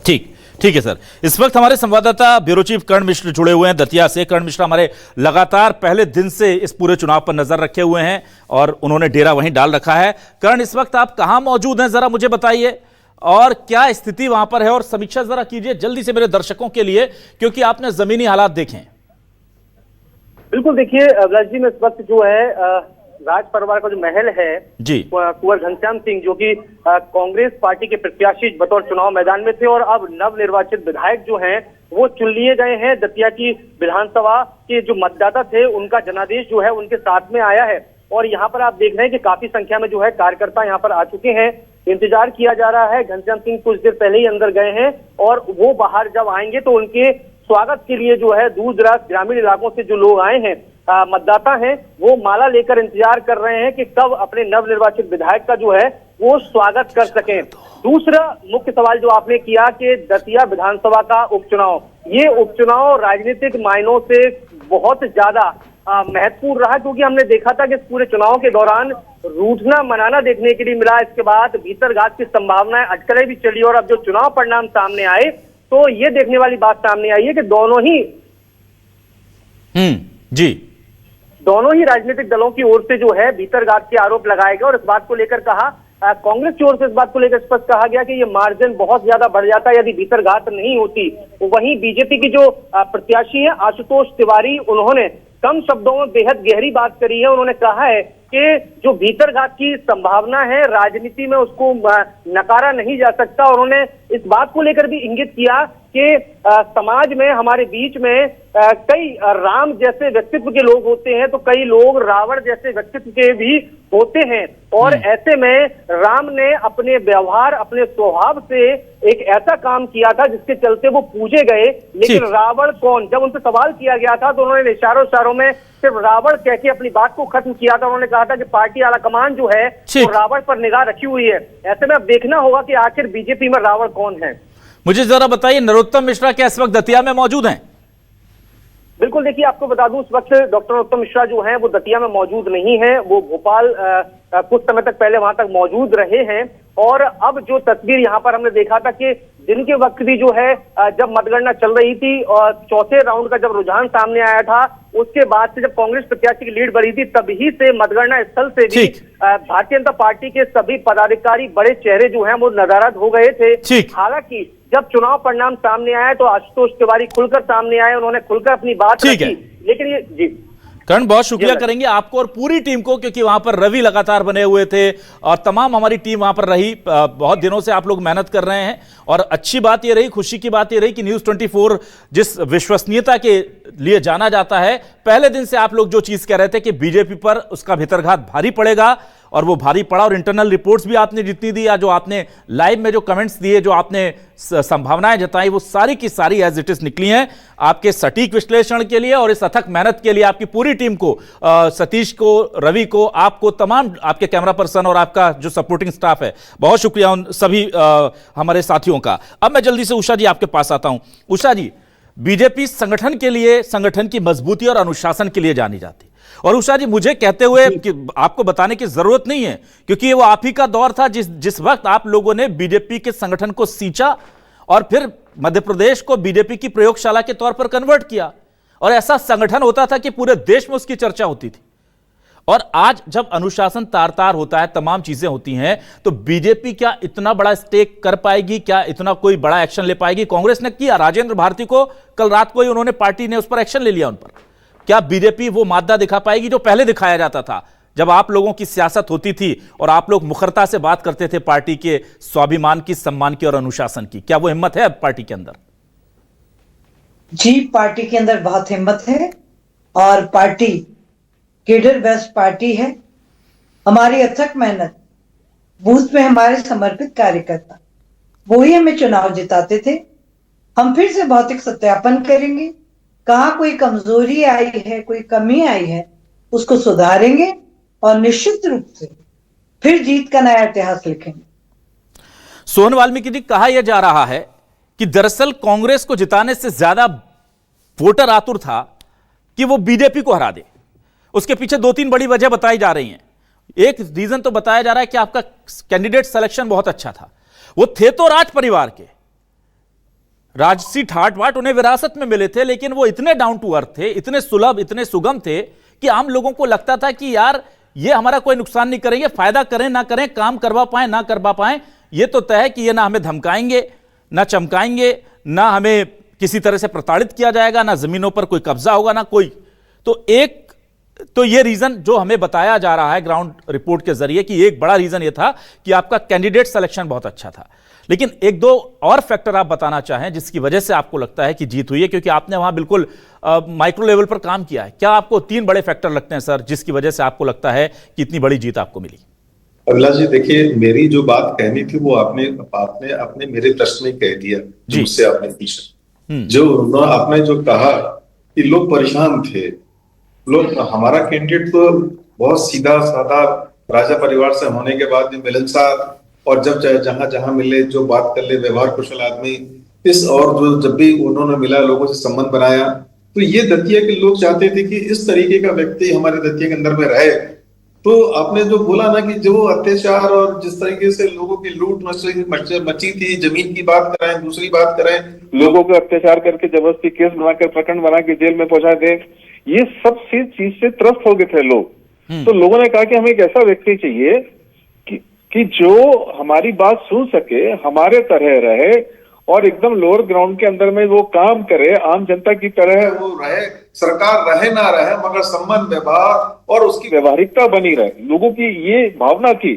ठीक ठीक है सर। इस वक्त हमारे संवाददाता ब्यूरो चीफ कर्ण मिश्र जुड़े हुए हैं दतिया से। कर्ण मिश्र हमारे लगातार पहले दिन से इस पूरे चुनाव पर नजर रखे हुए हैं और उन्होंने डेरा वहीं डाल रखा है। कर्ण, इस वक्त आप कहां मौजूद हैं, जरा मुझे बताइए, और क्या स्थिति वहां पर है, और समीक्षा जरा कीजिए जल्दी से मेरे दर्शकों के लिए, क्योंकि आपने जमीनी हालात देखे। बिल्कुल, देखिए अभिलाष जी, में इस वक्त जो है राज परिवार का जो महल है जी, कुंवर घनश्याम सिंह जो कि कांग्रेस पार्टी के प्रत्याशी बतौर चुनाव मैदान में थे और अब नवनिर्वाचित विधायक जो हैं वो चुन लिए गए हैं। दतिया की विधानसभा के जो मतदाता थे उनका जनादेश जो है उनके साथ में आया है और यहाँ पर आप देख रहे हैं कि काफी संख्या में जो है कार्यकर्ता यहाँ पर आ चुके हैं। इंतजार किया जा रहा है। घनश्याम सिंह कुछ देर पहले ही अंदर गए हैं और वो बाहर जब आएंगे तो उनके स्वागत के लिए जो है दूर दराज ग्रामीण इलाकों से जो लोग आए हैं, मतदाता हैं, वो माला लेकर इंतजार कर रहे हैं कि कब अपने नवनिर्वाचित विधायक का जो है वो स्वागत कर सकें। दूसरा मुख्य सवाल जो आपने किया कि दतिया विधानसभा का उपचुनाव, ये उपचुनाव राजनीतिक मायनों से बहुत ज्यादा महत्वपूर्ण रहा, क्योंकि हमने देखा था कि इस पूरे चुनाव के दौरान रूठना मनाना देखने के लिए मिला। इसके बाद भीतरघात की संभावनाएं अटकलें भी चली और अब जो चुनाव परिणाम सामने आए तो ये देखने वाली बात सामने आई है कि दोनों ही राजनीतिक दलों की ओर से जो है भीतरघात के आरोप लगाए गए और इस बात को लेकर कहा, कांग्रेस की ओर से इस बात को लेकर स्पष्ट कहा गया कि ये मार्जिन बहुत ज्यादा बढ़ जाता है यदि भीतरघात नहीं होती। वहीं बीजेपी की जो प्रत्याशी है आशुतोष तिवारी, उन्होंने कम शब्दों में बेहद गहरी बात करी है। उन्होंने कहा है कि जो भीतरघात की संभावना है राजनीति में उसको नकारा नहीं जा सकता। और उन्होंने इस बात को लेकर भी इंगित किया कि समाज में हमारे बीच में कई राम जैसे व्यक्तित्व के लोग होते हैं तो कई लोग रावण जैसे व्यक्तित्व के भी होते हैं और ऐसे में राम ने अपने व्यवहार, अपने स्वभाव से एक ऐसा काम किया था जिसके चलते वो पूजे गए। लेकिन रावण कौन, जब उनसे सवाल किया गया था तो उन्होंने इशारों में सिर्फ रावण कह के अपनी बात को खत्म किया था। उन्होंने कहा था कि पार्टी आलाकमान जो है वो रावण पर निगाह रखी हुई है। ऐसे में अब देखना होगा कि आखिर बीजेपी में रावण कौन है। मुझे जरा बताइए, नरोत्तम मिश्रा क्या इस वक्त दतिया में मौजूद हैं? बिल्कुल, देखिए आपको बता दूं, इस वक्त डॉक्टर नरोत्तम मिश्रा जो हैं वो दतिया में मौजूद नहीं है। वो भोपाल कुछ समय तक पहले वहां तक मौजूद रहे हैं और अब जो तस्वीर यहाँ पर हमने देखा था कि दिन के वक्त भी जो है जब मतगणना चल रही थी और चौथे राउंड का जब रुझान सामने आया था उसके बाद से जब कांग्रेस प्रत्याशी की लीड बढ़ी थी तभी से मतगणना स्थल से भी भारतीय जनता पार्टी के सभी पदाधिकारी, बड़े चेहरे जो हैं वो नदारद हो गए थे। हालांकि जब चुनाव परिणाम सामने आया तो आशुतोष तिवारी खुलकर सामने आए, उन्होंने खुलकर अपनी बात रखी। लेकिन ये जी कर्ण, बहुत शुक्रिया करेंगे आपको और पूरी टीम को, क्योंकि वहां पर रवि लगातार बने हुए थे और तमाम हमारी टीम वहां पर रही। बहुत दिनों से आप लोग मेहनत कर रहे हैं और अच्छी बात यह रही, खुशी की बात यह रही कि न्यूज़ 24 जिस विश्वसनीयता के लिए जाना जाता है, पहले दिन से आप लोग जो चीज कह रहे थे कि बीजेपी पर उसका भीतरघात भारी पड़ेगा और वो भारी पड़ा। और इंटरनल रिपोर्ट्स भी आपने जितनी दी या जो आपने लाइव में जो कमेंट्स दिए, जो आपने संभावनाएं जताई, वो सारी की सारी एज इट इज निकली हैं। आपके सटीक विश्लेषण के लिए और इस अथक मेहनत के लिए आपकी पूरी टीम को, सतीश को, रवि को, आपको, तमाम आपके कैमरा पर्सन और आपका जो सपोर्टिंग स्टाफ है, बहुत शुक्रिया उन सभी हमारे साथियों का। अब मैं जल्दी से उषा जी आपके पास आता हूं। उषा जी, बीजेपी संगठन के लिए, संगठन की मजबूती और अनुशासन के लिए जानी जाती, और उषा जी मुझे कहते हुए कि आपको बताने की जरूरत नहीं है क्योंकि वो आप ही का दौर था जिस वक्त आप लोगों ने बीजेपी के संगठन को सींचा और फिर मध्य प्रदेश को बीजेपी की प्रयोगशाला के तौर पर कन्वर्ट किया और ऐसा संगठन होता था कि पूरे देश में उसकी चर्चा होती थी। और आज जब अनुशासन तार-तार होता है, तमाम चीजें होती हैं, तो बीजेपी क्या इतना बड़ा स्टेक कर पाएगी? क्या इतना कोई बड़ा एक्शन ले पाएगी? कांग्रेस ने किया, राजेंद्र भारती को कल रात को ही उन्होंने, पार्टी ने उस पर एक्शन ले लिया उन पर। क्या बीजेपी वो मादा दिखा पाएगी जो पहले दिखाया जाता था जब आप लोगों की सियासत होती थी और आप लोग मुखरता से बात करते थे पार्टी के स्वाभिमान की, सम्मान की और अनुशासन की? क्या वो हिम्मत है अब पार्टी के अंदर? जी, पार्टी के अंदर बहुत हिम्मत है और पार्टी केडर बेस्ट पार्टी है। हमारी अथक मेहनत, बूथ में हमारे समर्पित कार्यकर्ता, वो ही हमें चुनाव जिताते थे। हम फिर से भौतिक सत्यापन करेंगे, कहाँ कोई कमजोरी आई है, कोई कमी आई है, उसको सुधारेंगे और निश्चित रूप से फिर जीत का नया इतिहास लिखेंगे। सोन वाल्मीकि जी, कहा यह जा रहा है कि दरअसल कांग्रेस को जिताने से ज्यादा वोटर आतुर था कि वो बीजेपी को हरा दे। उसके पीछे 2-3 बड़ी वजह बताई जा रही हैं। एक रीजन तो बताया जा रहा है कि आपका कैंडिडेट सिलेक्शन बहुत अच्छा था, वो थे तो राज परिवार के, राजसी ठाट बाट उन्हें विरासत में मिले थे, लेकिन वो इतने डाउन टू अर्थ थे, इतने सुलभ, इतने सुगम थे कि आम लोगों को लगता था कि यार ये हमारा कोई नुकसान नहीं करेंगे, फायदा करें ना करें, काम करवा पाए ना करवा पाए, ये तो तय है कि ये ना हमें धमकाएंगे, ना चमकाएंगे, ना हमें किसी तरह से प्रताड़ित किया जाएगा, ना जमीनों पर कोई कब्जा होगा, ना कोई। तो ये रीजन जो हमें बताया जा रहा है ग्राउंड रिपोर्ट के जरिए कि एक बड़ा रीजन ये था कि आपका कैंडिडेट सिलेक्शन बहुत अच्छा था। लेकिन एक दो और फैक्टर आप बताना चाहें जिसकी वजह से आपको लगता है कि जीत हुई है, क्योंकि आपने वहां बिल्कुल माइक्रो लेवल पर काम किया है। क्या आपको 3 बड़े फैक्टर लगते हैं सर जिसकी वजह से आपको लगता है कि इतनी बड़ी जीत आपको मिली? अभिलाष जी, देखिए, मेरी जो बात कहनी थी वो आपने अपने मेरे प्रश्न में कह दिया जो मुझसे आपने पूछा। जो आपने जो कहा कि लोग परेशान थे, लोग, हमारा कैंडिडेट तो बहुत सीधा साधा राजा परिवार से होने के बाद भी मिलनसार, और जब जहां जहां मिले जो बात कर ले, व्यवहार कुशल आदमी, और जो जब भी उन्होंने मिला लोगों से संबंध बनाया, तो ये दतिया के लोग चाहते थे कि इस तरीके का व्यक्ति हमारे दतिया के अंदर में रहे। तो आपने जो बोला ना कि जो अत्याचार और जिस तरीके से लोगों की लूट मची थी, जमीन की बात कराएं, दूसरी बात कराएं, लोगों को अत्याचार करके जबरदस्ती केस बनाकर प्रकरण बना के जेल में पहुंचा दे, ये सब चीज से त्रस्त हो गए थे लोग। तो लोगों ने कहा कि हमें एक ऐसा व्यक्ति चाहिए कि जो हमारी बात सुन सके, हमारे तरह रहे और एकदम लोअर ग्राउंड के अंदर में वो काम करे, आम जनता की तरह वो रहे, सरकार रहे ना रहे मगर संबंध, व्यवहार और उसकी व्यवहारिकता बनी रहे। लोगों की ये भावना थी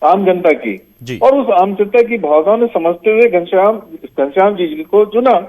आम जनता की, और उस आम जनता की भावना ने समझते हुए घनश्याम जी को चुना।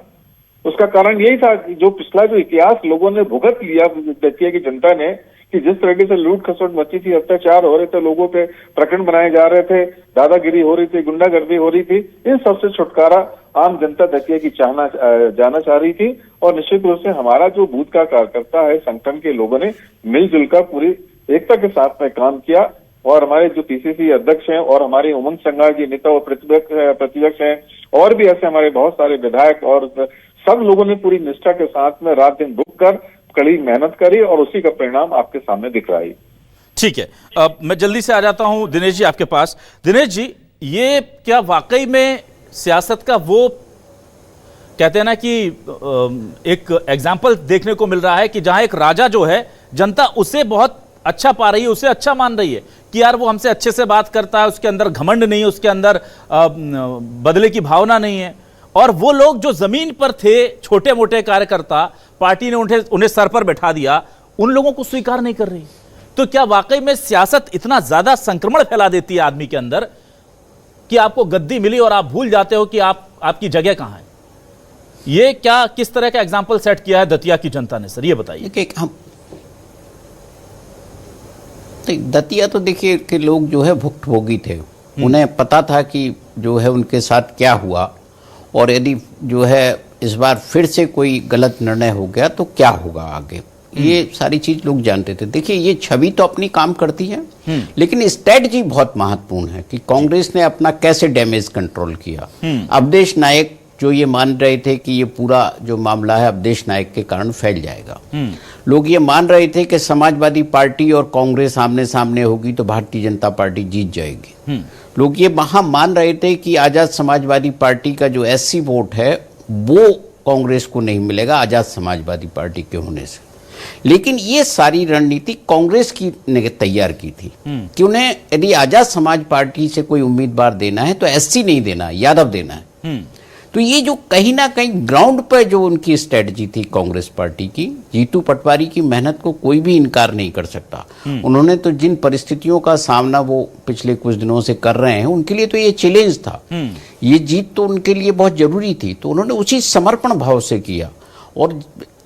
उसका कारण यही था कि जो पिछला जो इतिहास लोगों ने भुगत लिया दतिया की जनता ने, कि जिस तरीके से लूट खसोट मची थी, अत्याचार हो रहे थे, लोगों पे प्रकरण बनाए जा रहे थे, दादागिरी हो रही थी, गुंडागर्दी हो रही थी, इन सबसे छुटकारा आम जनता दतिया की जाना चाह रही थी। और निश्चित रूप से हमारा जो बूथ का कार्यकर्ता है, संगठन के लोगों ने मिलजुल कर पूरी एकता के साथ में काम किया, और हमारे जो पीसीसी अध्यक्ष हैं और हमारे उमंग संघार जी नेता और प्रतिपक्ष हैं, और भी ऐसे हमारे बहुत सारे विधायक, और सब लोगों ने पूरी निष्ठा के साथ में रात दिन भूख कर कड़ी मेहनत करी, और उसी का परिणाम आपके सामने दिख रहा है। ठीक है, अब मैं जल्दी से आ जाता हूं दिनेश जी आपके पास। दिनेश जी, ये क्या वाकई में सियासत का वो कहते हैं ना कि एक एग्जाम्पल देखने को मिल रहा है कि जहां एक राजा जो है, जनता उसे बहुत अच्छा पा रही है, उसे अच्छा मान रही है कि यार वो हमसे अच्छे से बात करता है, उसके अंदर घमंड नहीं है, उसके अंदर बदले की भावना नहीं है, और वो लोग जो जमीन पर थे, छोटे मोटे कार्यकर्ता, पार्टी ने उन्हें सर पर बैठा दिया, उन लोगों को स्वीकार नहीं कर रही। तो क्या वाकई में सियासत इतना ज्यादा संक्रमण फैला देती है आदमी के अंदर कि आपको गद्दी मिली और आप भूल जाते हो कि आपकी जगह कहां है? ये क्या, किस तरह का एग्जाम्पल सेट किया है दतिया की जनता ने सर, ये बताइए। दतिया तो देखिए कि लोग जो है भुक्तभोगी थे, उन्हें पता था कि जो है उनके साथ क्या हुआ, और यदि जो है इस बार फिर से कोई गलत निर्णय हो गया तो क्या होगा आगे, ये सारी चीज लोग जानते थे। देखिए, ये छवि तो अपनी काम करती है, लेकिन स्ट्रेटजी बहुत महत्वपूर्ण है कि कांग्रेस ने अपना कैसे डैमेज कंट्रोल किया। अवधेश नायक जो ये मान रहे थे कि ये पूरा जो मामला है अवधेश नायक के कारण फैल जाएगा, लोग ये मान रहे थे कि समाजवादी पार्टी और कांग्रेस आमने सामने होगी तो भारतीय जनता पार्टी जीत जाएगी। लोग ये वहां मान रहे थे कि आजाद समाजवादी पार्टी का जो एससी वोट है वो कांग्रेस को नहीं मिलेगा आजाद समाजवादी पार्टी के होने से। लेकिन ये सारी रणनीति कांग्रेस की ने तैयार की थी कि उन्हें यदि आजाद समाज पार्टी से कोई उम्मीदवार देना है तो एससी नहीं देना, यादव देना है। तो ये जो कहीं ना कहीं ग्राउंड पर जो उनकी स्ट्रेटजी थी कांग्रेस पार्टी की, जीतू पटवारी की मेहनत को कोई भी इनकार नहीं कर सकता। उन्होंने तो जिन परिस्थितियों का सामना वो पिछले कुछ दिनों से कर रहे हैं, उनके लिए तो ये चैलेंज था, ये जीत तो उनके लिए बहुत जरूरी थी। तो उन्होंने उसी समर्पण भाव से किया, और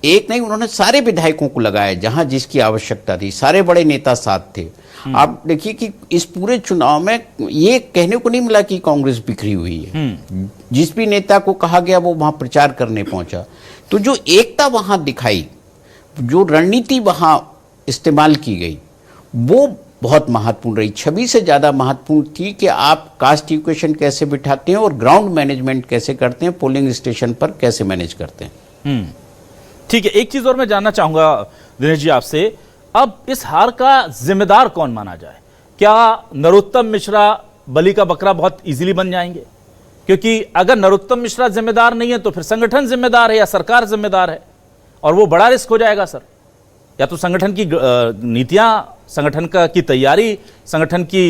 एक नहीं, उन्होंने सारे विधायकों को लगाया जहां जिसकी आवश्यकता थी, सारे बड़े नेता साथ थे। आप देखिए कि इस पूरे चुनाव में ये कहने को नहीं मिला कि कांग्रेस बिखरी हुई है। जिस भी नेता को कहा गया वो वहां प्रचार करने पहुंचा। तो जो एकता वहां दिखाई, जो रणनीति वहां इस्तेमाल की गई, वो बहुत महत्वपूर्ण रही। छवि से ज्यादा महत्वपूर्ण थी कि आप कास्ट इक्वेशन कैसे बिठाते हैं और ग्राउंड मैनेजमेंट कैसे करते हैं, पोलिंग स्टेशन पर कैसे मैनेज करते हैं। ठीक है, एक चीज और मैं जानना चाहूंगा दिनेश जी आपसे, अब इस हार का जिम्मेदार कौन माना जाए? क्या नरोत्तम मिश्रा बलि का बकरा बहुत इजीली बन जाएंगे? क्योंकि अगर नरोत्तम मिश्रा जिम्मेदार नहीं है तो फिर संगठन जिम्मेदार है या सरकार जिम्मेदार है, और वो बड़ा रिस्क हो जाएगा सर। या तो संगठन की नीतियां, संगठन की तैयारी, संगठन की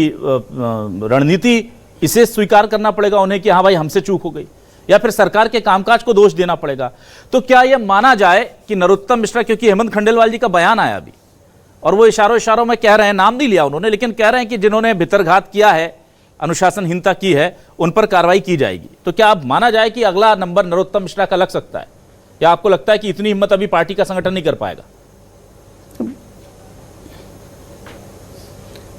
रणनीति, इसे स्वीकार करना पड़ेगा उन्हें कि हाँ भाई हमसे चूक हो गई, या फिर सरकार के कामकाज को दोष देना पड़ेगा। तो क्या यह माना जाए कि नरोत्तम मिश्रा, क्योंकि हेमंत खंडेलवाल जी का बयान आया अभी और वो इशारों में कह रहे हैं, नाम नहीं लिया उन्होंने, लेकिन कह रहे हैं कि जिन्होंने भितरघात किया है, अनुशासनहीनता की है, उन पर कार्रवाई की जाएगी। तो क्या अब माना जाए कि अगला नंबर नरोत्तम मिश्रा का लग सकता है, या आपको लगता है कि इतनी हिम्मत अभी पार्टी का संगठन नहीं कर पाएगा?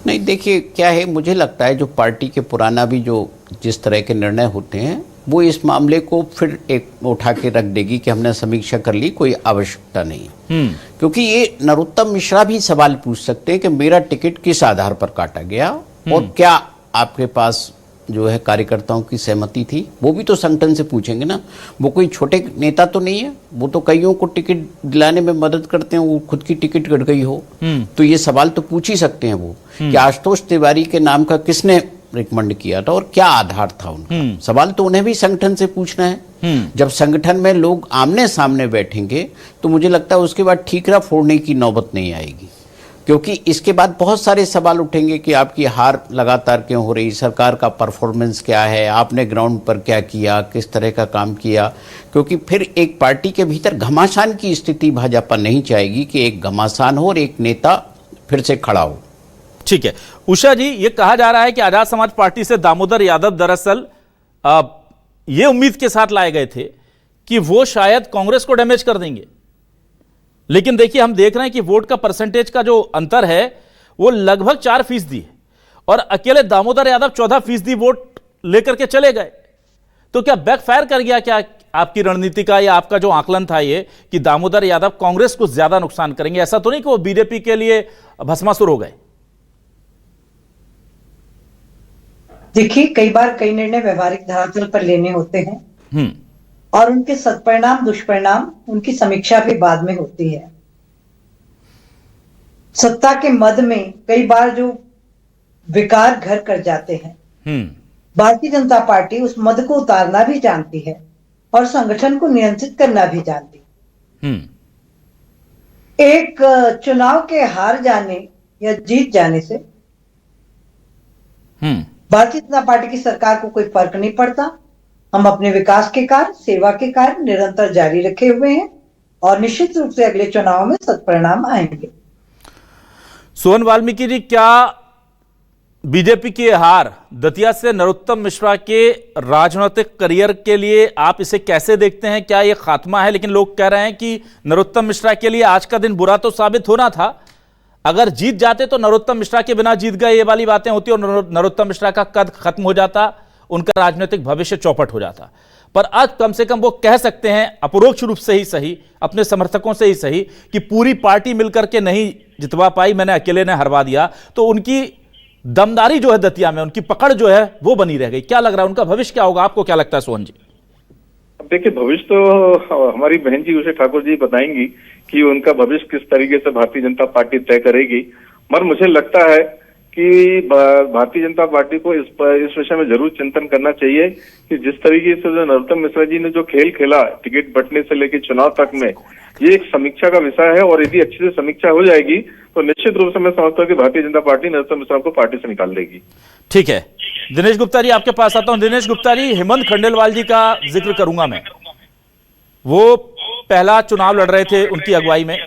नहीं, देखिए क्या है, मुझे लगता है जो पार्टी के पुराना भी जो जिस तरह के निर्णय होते हैं वो इस मामले को फिर एक उठा के रख देगी कि हमने समीक्षा कर ली, कोई आवश्यकता नहीं है। क्योंकि ये नरोत्तम मिश्रा भी सवाल पूछ सकते हैं कि मेरा टिकट किस आधार पर काटा गया और क्या आपके पास जो है कार्यकर्ताओं की सहमति थी, वो भी तो संगठन से पूछेंगे ना। वो कोई छोटे नेता तो नहीं है, वो तो कईयों को टिकट दिलाने में मदद करते हैं, वो खुद की टिकट कट गई हो तो ये सवाल तो पूछ ही सकते हैं वो कि आशुतोष तिवारी के नाम का किसने रिकमेंड किया था और क्या आधार था उनका। सवाल तो उन्हें भी संगठन से पूछना है। जब संगठन में लोग आमने सामने बैठेंगे तो मुझे लगता है उसके बाद ठीकरा फोड़ने की नौबत नहीं आएगी, क्योंकि इसके बाद बहुत सारे सवाल उठेंगे कि आपकी हार लगातार क्यों हो रही, सरकार का परफॉर्मेंस क्या है, आपने ग्राउंड पर क्या किया, किस तरह का काम किया। क्योंकि फिर एक पार्टी के भीतर घमासान की स्थिति भाजपा नहीं चाहेगी कि एक घमासान हो और एक नेता फिर से खड़ा हो। ठीक है उषा जी, ये कहा जा रहा है कि आजाद समाज पार्टी से दामोदर यादव दरअसल ये उम्मीद के साथ लाए गए थे कि वो शायद कांग्रेस को डैमेज कर देंगे, लेकिन देखिए हम देख रहे हैं कि वोट का परसेंटेज का जो अंतर है वो लगभग 4% है और अकेले दामोदर यादव 14% वोट लेकर के चले गए। तो क्या बैकफायर कर गया क्या आपकी रणनीति का, या आपका जो आकलन था ये कि दामोदर यादव कांग्रेस को ज्यादा नुकसान करेंगे? ऐसा तो नहीं कि वो बीजेपी के लिए भस्मासुर हो गए? देखिए, कई बार कई निर्णय व्यवहारिक धरातल पर लेने होते हैं और उनके सत्परिणाम दुष्परिणाम उनकी समीक्षा भी बाद में होती है। सत्ता के मद में कई बार जो विकार घर कर जाते हैं, भारतीय जनता पार्टी उस मद को उतारना भी जानती है और संगठन को नियंत्रित करना भी जानती है। एक चुनाव के हार जाने या जीत जाने से भारतीय जनता पार्टी की सरकार को कोई फर्क नहीं पड़ता। हम अपने विकास के कार्य, सेवा के कार्य निरंतर जारी रखे हुए हैं और निश्चित रूप से अगले चुनाव में सत्परिणाम आएंगे। सोहन वाल्मीकि जी, क्या बीजेपी की हार दतिया से नरोत्तम मिश्रा के राजनीतिक करियर के लिए आप इसे कैसे देखते हैं? क्या यह खात्मा है? लेकिन लोग कह रहे हैं कि नरोत्तम मिश्रा के लिए आज का दिन बुरा तो साबित होना था, अगर जीत जाते तो नरोत्तम मिश्रा के बिना जीत गए, ये वाली बातें होती और नरोत्तम मिश्रा का कद खत्म हो जाता, उनका राजनीतिक भविष्य चौपट हो जाता। पर आज कम से कम वो कह सकते हैं, अपरोक्ष रूप से ही सही, अपने समर्थकों से ही सही, कि पूरी पार्टी मिलकर के नहीं जितवा पाई, मैंने अकेले ने हरवा दिया। तो उनकी दमदारी जो है दतिया में, उनकी पकड़ जो है वो बनी रह गई। क्या लग रहा है उनका भविष्य क्या होगा? आपको क्या लगता है सोहन जी? अब देखिए, भविष्य तो हमारी बहन जी उषा ठाकुर जी बताएंगी कि उनका भविष्य किस तरीके से भारतीय जनता पार्टी तय करेगी। मगर मुझे लगता है कि भारतीय जनता पार्टी को इस विषय में जरूर चिंतन करना चाहिए कि जिस तरीके से जो नरोत्तम मिश्रा जी ने जो खेल खेला टिकट बंटने से लेकर चुनाव तक में, ये एक समीक्षा का विषय है और यदि अच्छे से समीक्षा हो जाएगी तो निश्चित रूप से मैं समझता हूँ कि भारतीय जनता पार्टी नरोत्तम मिश्रा को पार्टी से निकाल देगी। ठीक है, दिनेश गुप्ता जी आपके पास आता हूं। दिनेश गुप्ता जी, हेमंत खंडेलवाल जी का जिक्र करूंगा मैं। वो पहला चुनाव लड़ रहे थे उनकी अगुवाई में,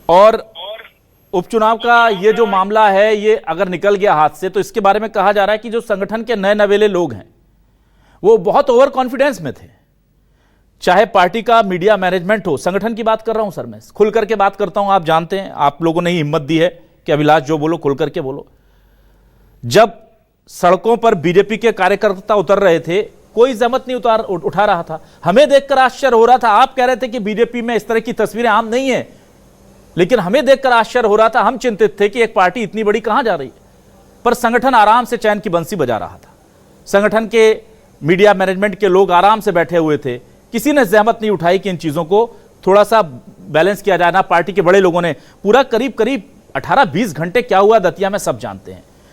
और उपचुनाव का ये जो मामला है ये अगर निकल गया हाथ से तो इसके बारे में कहा जा रहा है कि जो संगठन के नए नवेले लोग हैं वो बहुत ओवर कॉन्फिडेंस में थे। चाहे पार्टी का मीडिया मैनेजमेंट हो, संगठन की बात कर रहा हूं सर, मैं खुल करके बात करता हूं, आप जानते हैं, आप लोगों ने ही हिम्मत दी है कि अभिलाष जो बोलो खुल करके बोलो। जब सड़कों पर बीजेपी के कार्यकर्ता उतर रहे थे कोई जहमत नहीं उठा रहा था, हमें देखकर आश्चर्य हो रहा था। आप कह रहे थे कि बीजेपी में इस तरह की तस्वीरें आम नहीं है, लेकिन हमें देखकर आश्चर्य हो रहा था। हम चिंतित थे कि एक पार्टी इतनी बड़ी कहां जा रही है, पर संगठन आराम से चैन की बंसी बजा रहा था। संगठन के मीडिया मैनेजमेंट के लोग आराम से बैठे हुए थे, किसी ने जहमत नहीं उठाई कि इन चीजों को थोड़ा सा बैलेंस किया जाए ना। पार्टी के बड़े लोगों ने पूरा करीब 18-20 घंटे क्या हुआ दतिया में सब जानते हैं।